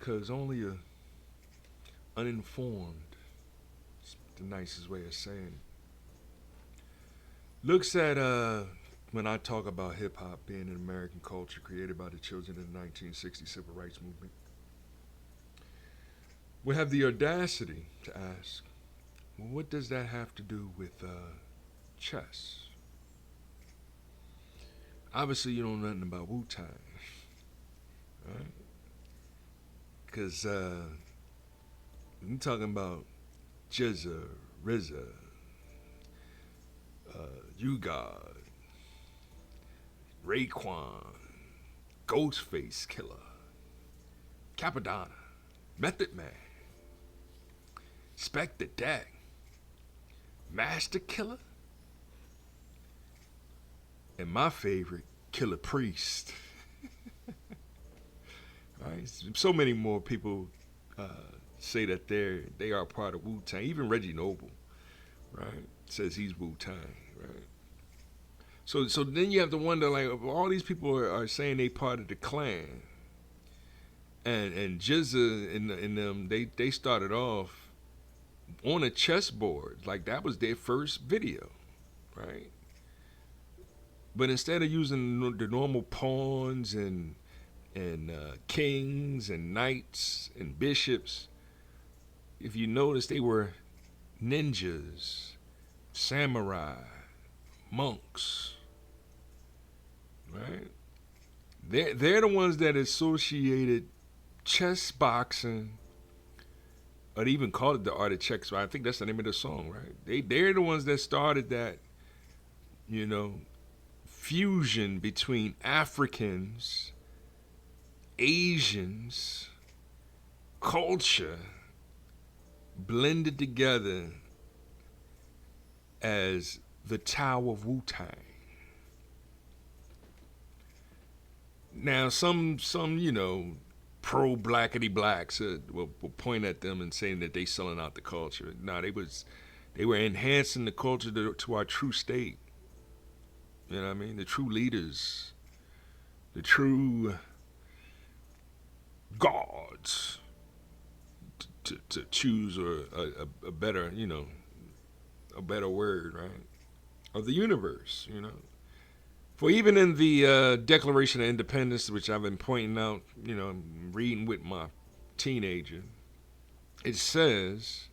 because only a uninformed, it's the nicest way of saying it, looks at when I talk about hip hop being an American culture created by the children of the 1960 civil rights movement, we have the audacity to ask, well, what does that have to do with chess? Obviously, you don't know nothing about Wu-Tang, right? Because I'm talking about Jizza, RZA, You God, Raekwon, Ghostface Killer, Capadonna, Method Man, Spectre Deck, Master Killer, and my favorite, Killer Priest. Right? So many more people uh, say that they are part of Wu Tang. Even Reggie Noble, right, says he's Wu Tang, right? So then you have to wonder, like, if all these people are saying they part of the clan, and Jizza and them, they started off on a chessboard, like that was their first video, right? But instead of using the normal pawns and kings and knights and bishops, if you notice, they were ninjas, samurai, monks, right? They're the ones that associated chess boxing, or they even called it the art of chess. I think that's the name of the song, right? They're the ones that started that, you know, fusion between Africans, Asians, culture blended together as the Tower of Wu-Tang. Now, some pro blackity blacks will point at them and saying that they selling out the culture. No, they were enhancing the culture to our true state. You know what I mean? The true leaders, the true gods, to choose a better, a better word, right? Of the universe, For even in the Declaration of Independence, which I've been pointing out, reading with my teenager, it says,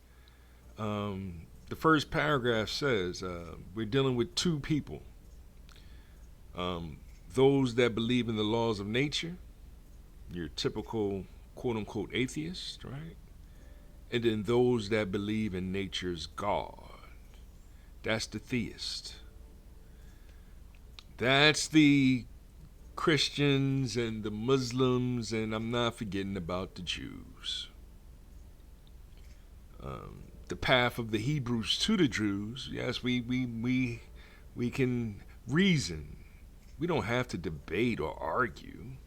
the first paragraph says, we're dealing with two people. Those that believe in the laws of nature, your typical quote unquote atheist, right? And then those that believe in nature's God. That's the theist. That's the Christians and the Muslims, and I'm not forgetting about the Jews. The path of the Hebrews to the Jews, yes, we can reason. We don't have to debate or argue.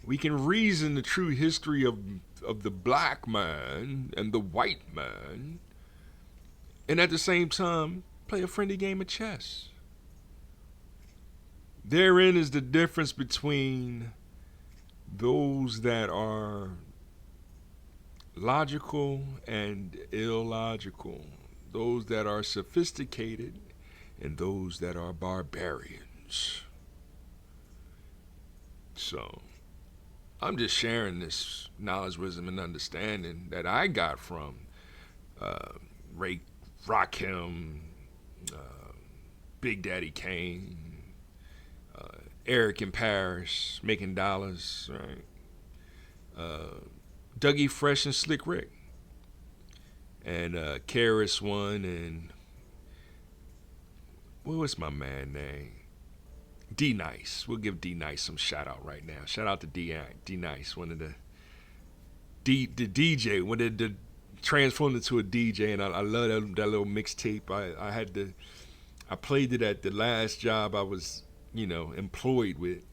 We can reason the true history of the black man and the white man, and at the same time play a friendly game of chess. Therein is the difference between those that are logical and illogical, those that are sophisticated and those that are barbarians. So, I'm just sharing this knowledge, wisdom, and understanding that I got from Ray Rakim, Big Daddy Kane, Eric in Paris, making dollars, right? Dougie Fresh and Slick Rick, and Karis One, and what was my man name? D Nice. We'll give D Nice some shout out right now. Shout out to D Nice, one of the DJ, when it transformed into a DJ, and I love that little mixtape. I played it at the last job I was employed with,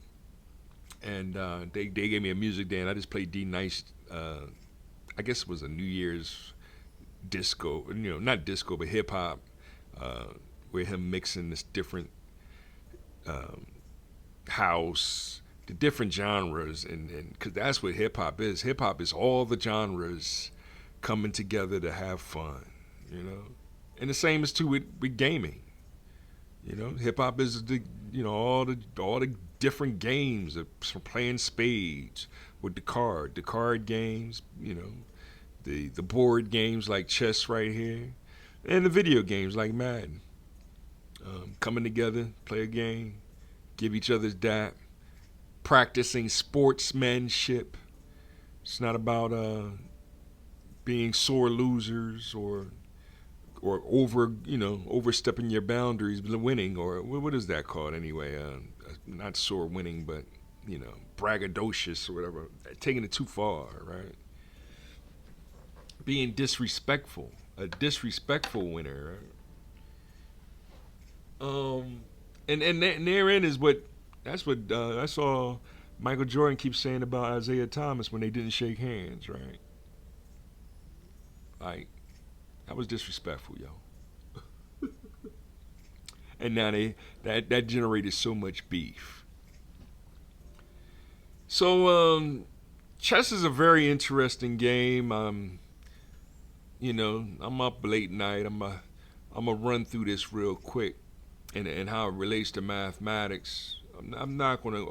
and they gave me a music day, and I just played D Nice. I guess it was a New Year's disco, not disco, but hip hop, with him mixing this different house, the different genres, and because that's what hip hop is. Hip hop is all the genres coming together to have fun, you know. And the same is true with gaming. You know, hip hop is the all the different games from playing spades with the card games, you know, the board games like chess right here, and the video games like Madden. Coming together, play a game, give each other's dap, practicing sportsmanship. It's not about being sore losers or overstepping your boundaries, winning, or what is that called anyway? Not sore winning, but braggadocious or whatever, taking it too far, right? Being disrespectful, a disrespectful winner, right? And therein is that's all Michael Jordan keeps saying about Isaiah Thomas when they didn't shake hands, right? Like, that was disrespectful, yo. And now that generated so much beef. So chess is a very interesting game. I'm up late night. I'm gonna run through this real quick, and how it relates to mathematics. I'm not gonna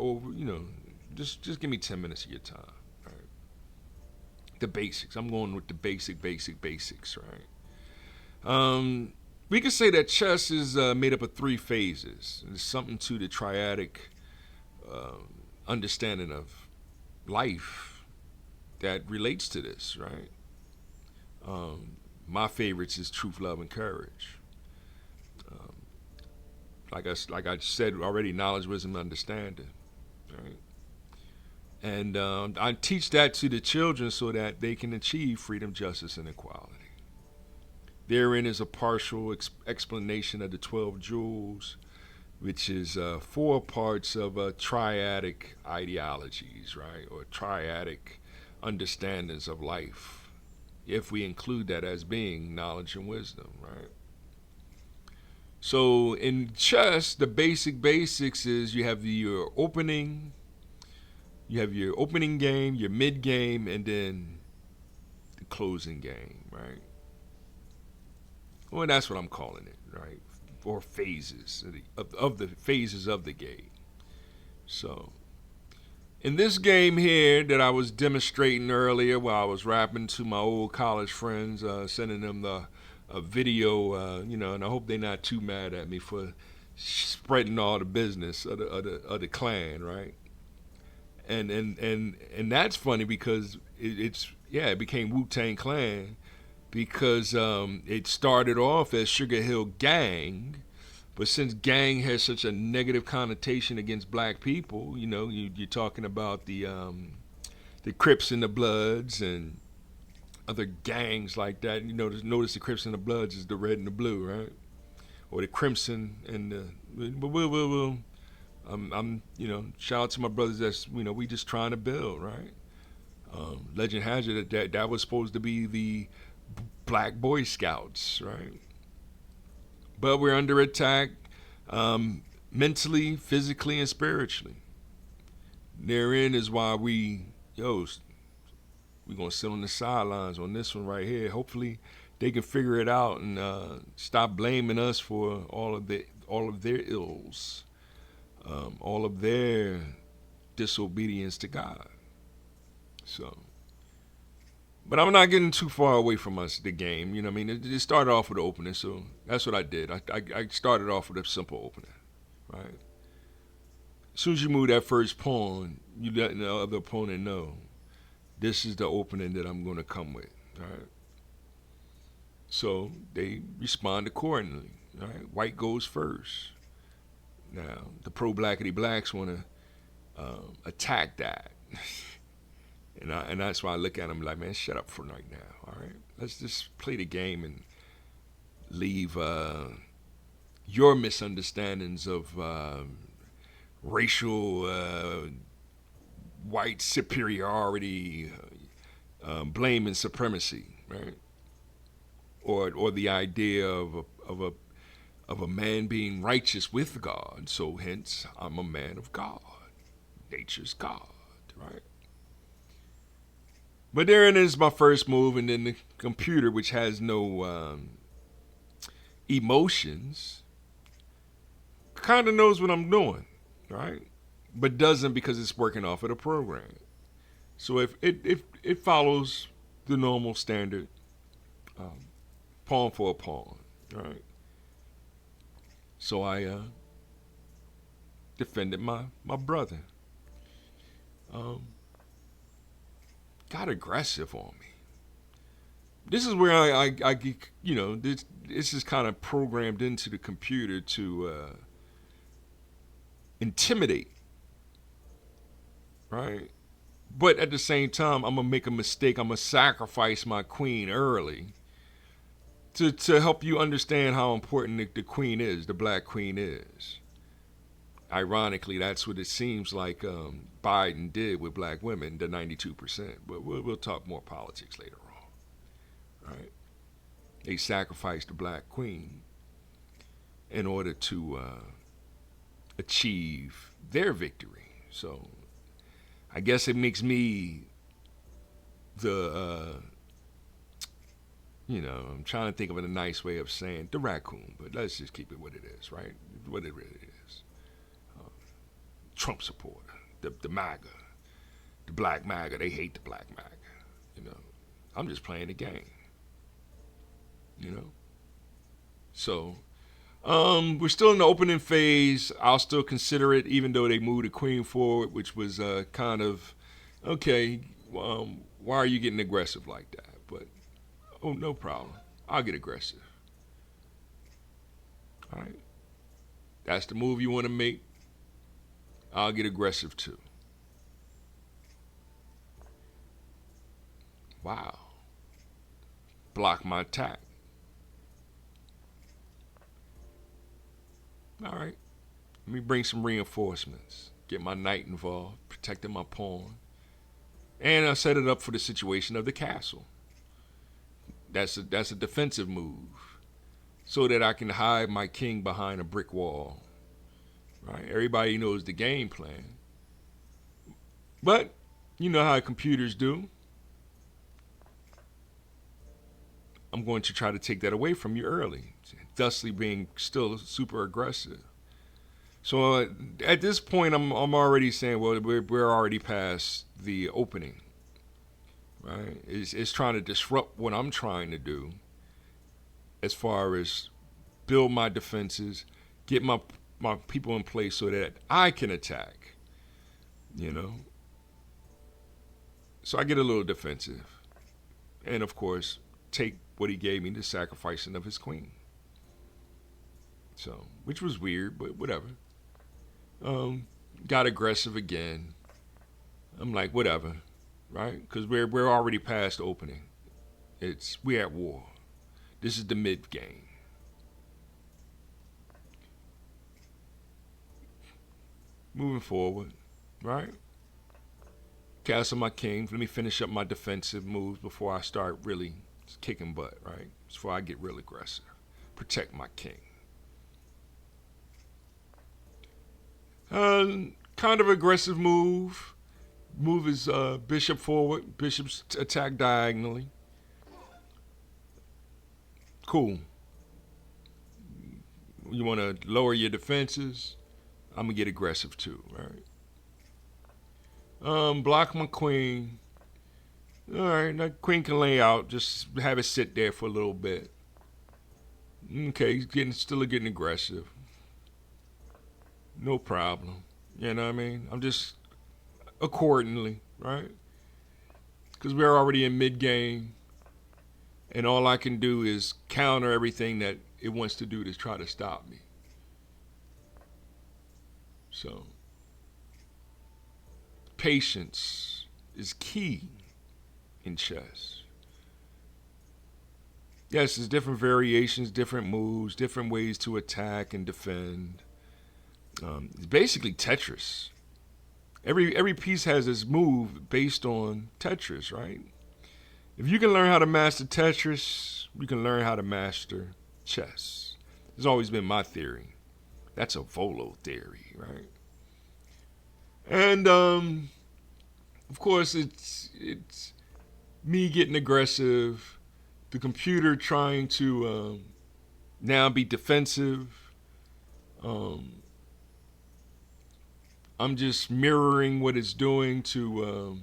just give me 10 minutes of your time. Right? The basics. I'm going with the basics, right? We could say that chess is made up of three phases. There's something to the triadic understanding of life that relates to this, right? My favorites is truth, love, and courage. Um, like I said already, knowledge, wisdom, understanding, right? And I teach that to the children so that they can achieve freedom, justice, and equality. Therein is a partial explanation of the 12 jewels, which is four parts of triadic ideologies, right? Or triadic understandings of life, if we include that as being knowledge and wisdom, right? So in chess, the basics is you have your opening game, your mid game, and then the closing game, right? Well, that's what I'm calling it, right? Or phases of the phases of the game. So, in this game here that I was demonstrating earlier, while I was rapping to my old college friends, sending them a video, and I hope they're not too mad at me for spreading all the business of the clan, right? And that's funny because it became Wu-Tang Clan because it started off as Sugar Hill Gang, but since gang has such a negative connotation against black people, you're talking about the Crips and the Bloods and other gangs like that. Notice the Crips and the Bloods is the red and the blue, right? Or the Crimson and the. We'll I'm shout out to my brothers that's we just trying to build, right? Legend has it that was supposed to be the Black Boy Scouts, right? But we're under attack, mentally, physically, and spiritually. Therein is why we're gonna sit on the sidelines on this one right here. Hopefully, they can figure it out and stop blaming us for all of their ills, all of their disobedience to God. So. But I'm not getting too far away from the game. You know what I mean? It started off with the opening, so that's what I did. I started off with a simple opening, right? As soon as you move that first pawn, you let the other opponent know this is the opening that I'm going to come with, right? So they respond accordingly, right? White goes first. Now, the pro-blackity blacks want to attack that. And that's why I look at them like, man, shut up for right now, all right? Let's just play the game and leave your misunderstandings of racial white superiority, blame and supremacy, right? Or the idea of a man being righteous with God. So hence, I'm a man of God. nature's God, right? But therein is my first move, and then the computer, which has no emotions, kind of knows what I'm doing, right? But doesn't because it's working off of the program. So if it follows the normal standard pawn for a pawn, right? So I defended my brother. Um, got aggressive on me. This is where I get, this is kind of programmed into the computer to intimidate, right? But at the same time, I'm gonna make a mistake. I'm gonna sacrifice my queen early to help you understand how important the queen is, the black queen is. Ironically, that's what it seems like Biden did with black women, the 92%. But we'll talk more politics later on, right? They sacrificed the black queen in order to achieve their victory. So I guess it makes me the, I'm trying to think of a nice way of saying the raccoon, but let's just keep it what it is, right? What it really is. Trump supporter, the MAGA, the black MAGA. They hate the black MAGA. I'm just playing the game. So we're still in the opening phase. I'll still consider it, even though they moved the queen forward, which was kind of okay. Why are you getting aggressive like that? But no problem. I'll get aggressive. All right. That's the move you want to make. I'll get aggressive too. Wow. Block my attack. All right. Let me bring some reinforcements. Get my knight involved, protecting my pawn. And I set it up for the situation of the castle. That's a defensive move. So that I can hide my king behind a brick wall. Right? Everybody knows the game plan. But you know how computers do. I'm going to try to take that away from you early, thusly being still super aggressive. So at this point, I'm already saying, well, we're already past the opening, right? It's trying to disrupt what I'm trying to do, as far as build my defenses, get my people in place so that I can attack, So I get a little defensive, and of course, take what he gave me, the sacrificing of his queen. So, which was weird, but whatever. Got aggressive again. I'm like, whatever, right? Because we're already past opening. We're at war. This is the mid game. Moving forward, right? Castle my king. Let me finish up my defensive moves before I start really kicking butt, right? Before I get real aggressive. Protect my king. Kind of aggressive move. Move his bishop forward. Bishop's attack diagonally. Cool. You want to lower your defenses? I'm going to get aggressive too, right? Block my queen. All right, that queen can lay out. Just have it sit there for a little bit. Okay, he's still getting aggressive. No problem. You know what I mean? I'm just accordingly, right? Because we're already in mid-game. And all I can do is counter everything that it wants to do to try to stop me. So, patience is key in chess. Yes, there's different variations, different moves, different ways to attack and defend. It's basically Tetris. Every piece has its move based on Tetris, right? If you can learn how to master Tetris, you can learn how to master chess. It's always been my theory. That's a Volo theory, right? And of course, it's me getting aggressive, the computer trying to now be defensive. Um, I'm just mirroring what it's doing to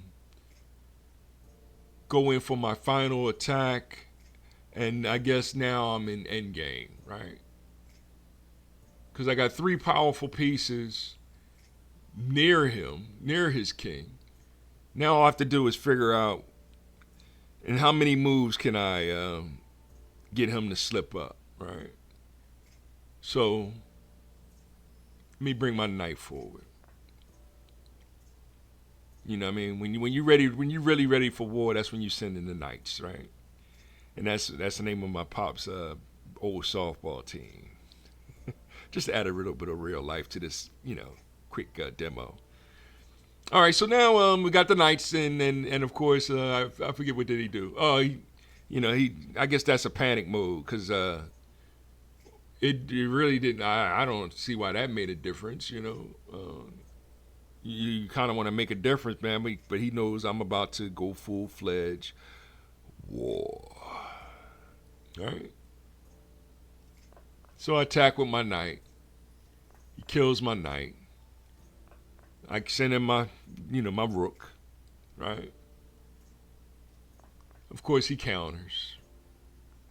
go in for my final attack, and I guess now I'm in endgame, right? Because I got three powerful pieces near him, near his king. Now all I have to do is figure out and how many moves can I get him to slip up, right? So let me bring my knight forward. You know what I mean? When you ready, when you're really ready for war, that's when you send in the knights, right? And that's the name of my pop's old softball team. Just to add a little bit of real life to this, quick demo. All right, so now we got the knights, and of course I forget what did he do. Oh, he I guess that's a panic mode because it really didn't. I don't see why that made a difference. You kind of want to make a difference, man, but he knows I'm about to go full fledged war. All right. So I attack with my knight. He kills my knight. I send in my rook, right? Of course, he counters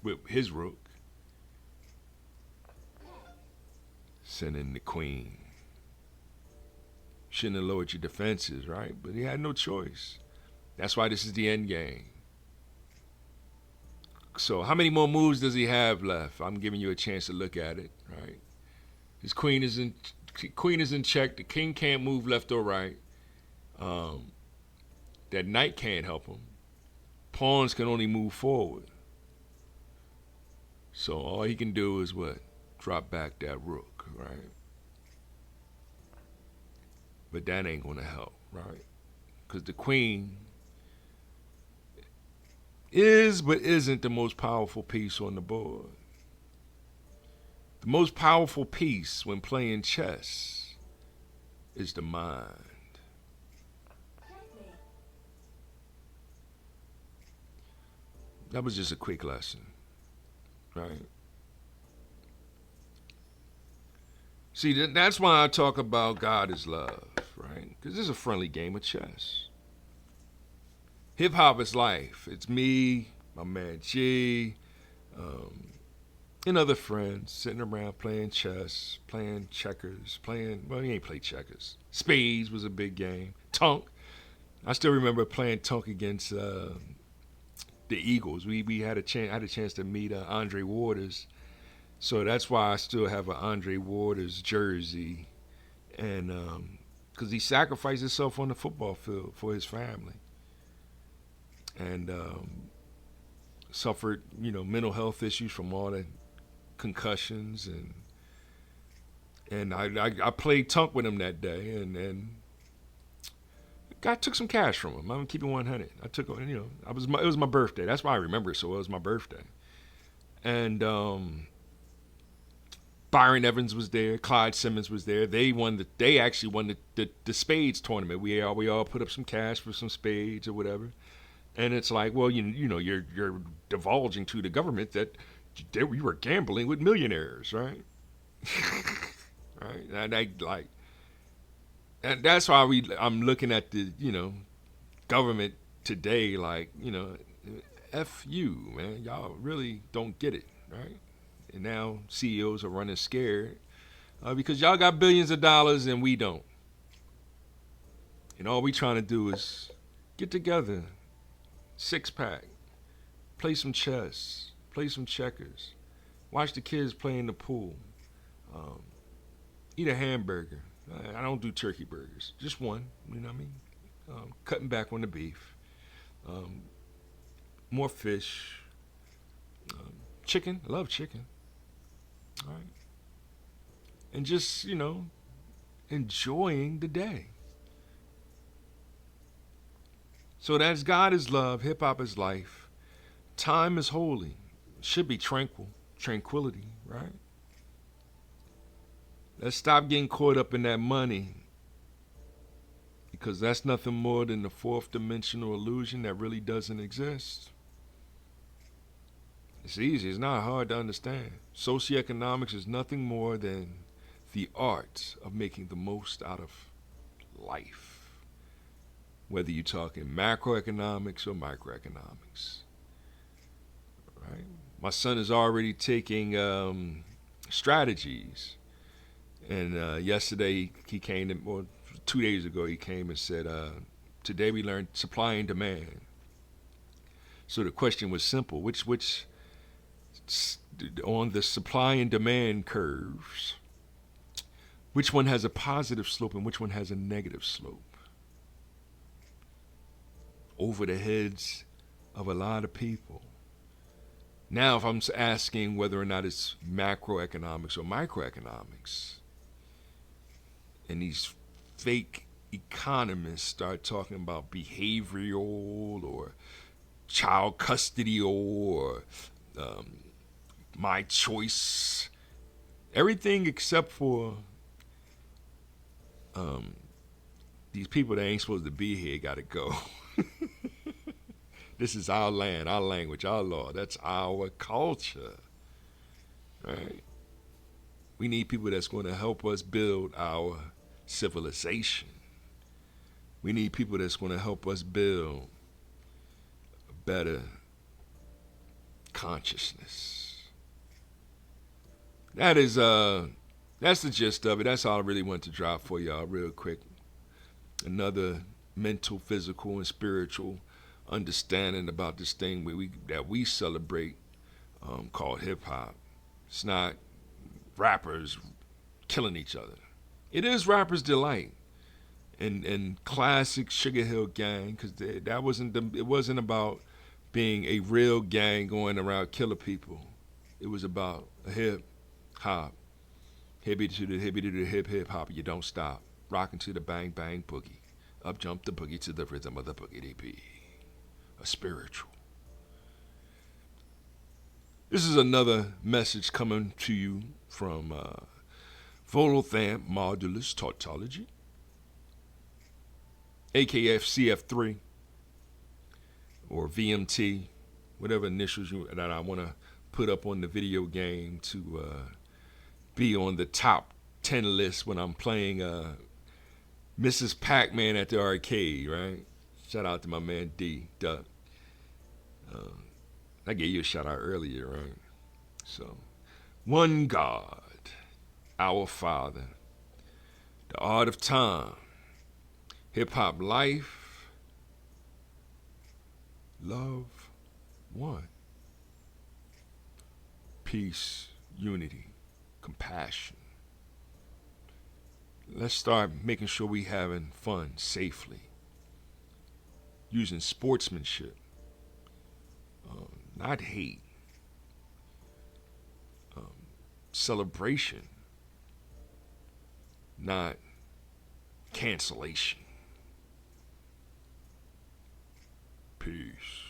with his rook. Send in the queen. Shouldn't have lowered your defenses, right? But he had no choice. That's why this is the end game. So how many more moves does he have left? I'm giving you a chance to look at it, right? His queen is in check. The king can't move left or right. Um, that knight can't help him. Pawns can only move forward. So all he can do is what? Drop back that rook, right? But that ain't gonna help, right? Because the queen is but isn't the most powerful piece on the board. The most powerful piece when playing chess is the mind. That was just a quick lesson, right? See, that's why I talk about God is love, right? Because this is a friendly game of chess. Hip hop is life. It's me, my man G, um, and other friends sitting around playing chess, playing checkers, well, he ain't played checkers. Spades was a big game. Tunk. I still remember playing Tunk against the Eagles. We had I had a chance to meet Andre Waters. So that's why I still have an Andre Waters jersey, and because he sacrificed himself on the football field for his family, and suffered mental health issues from all the concussions, and I played tunk with him that day, and I took some cash from him. I'm keeping 100. I took it was my birthday. That's why I remember it so well. It was my birthday, and Byron Evans was there. Clyde Simmons was there. They actually won the spades tournament. We all put up some cash for some spades or whatever. And it's like, well, you're divulging to the government that you were gambling with millionaires, right? Right. And that's why I'm looking at the government today like f you, man. Y'all really don't get it, right? And now CEOs are running scared because y'all got billions of dollars and we don't. And all we trying to do is get together, six pack, play some chess, play some checkers, watch the kids play in the pool, um, eat a hamburger. I don't do turkey burgers, just one. You know what I mean? Cutting back on the beef, um, more fish, chicken. I love chicken. All right, and just enjoying the day. So that's God is love, hip hop is life, time is holy, should be tranquility, right? Let's stop getting caught up in that money because that's nothing more than the fourth dimensional illusion that really doesn't exist. It's easy, it's not hard to understand. Socioeconomics is nothing more than the art of making the most out of life, whether you're talking macroeconomics or microeconomics. Right? My son is already taking strategies, and yesterday he came, or 2 days ago he came and said, "Today we learned supply and demand." So the question was simple: which on the supply and demand curves, which one has a positive slope and which one has a negative slope? Over the heads of a lot of people. Now, if I'm asking whether or not it's macroeconomics or microeconomics, and these fake economists start talking about behavioral or child custody or my choice, everything except for these people that ain't supposed to be here got to go. This is our land, our language, our law. That's our culture, right? We need people that's going to help us build our civilization. We need people that's going to help us build a better consciousness. That's the gist of it. That's all I really want to drop for y'all real quick. Another mental, physical, and spiritual understanding about this thing that we celebrate called hip hop. It's not rappers killing each other. It is rappers' delight. And classic Sugar Hill Gang, because it wasn't about being a real gang going around killing people. It was about a hip hop, hippie to the hip hop. You don't stop, rocking to the bang bang boogie, up jump the boogie to the rhythm of the boogie beat. A spiritual. This is another message coming to you from Volothamp Modulus Tautology, AKF CF3, or VMT, whatever initials that I want to put up on the video game to be on the top 10 list when I'm playing Mrs. Pac-Man at the arcade, right? Shout out to my man D, Duck. I gave you a shout out earlier, right? So, one God, our Father, the art of time, hip-hop life, love, one. Peace, unity, compassion. Let's start making sure we having fun safely, using sportsmanship, not hate, celebration, not cancellation. Peace.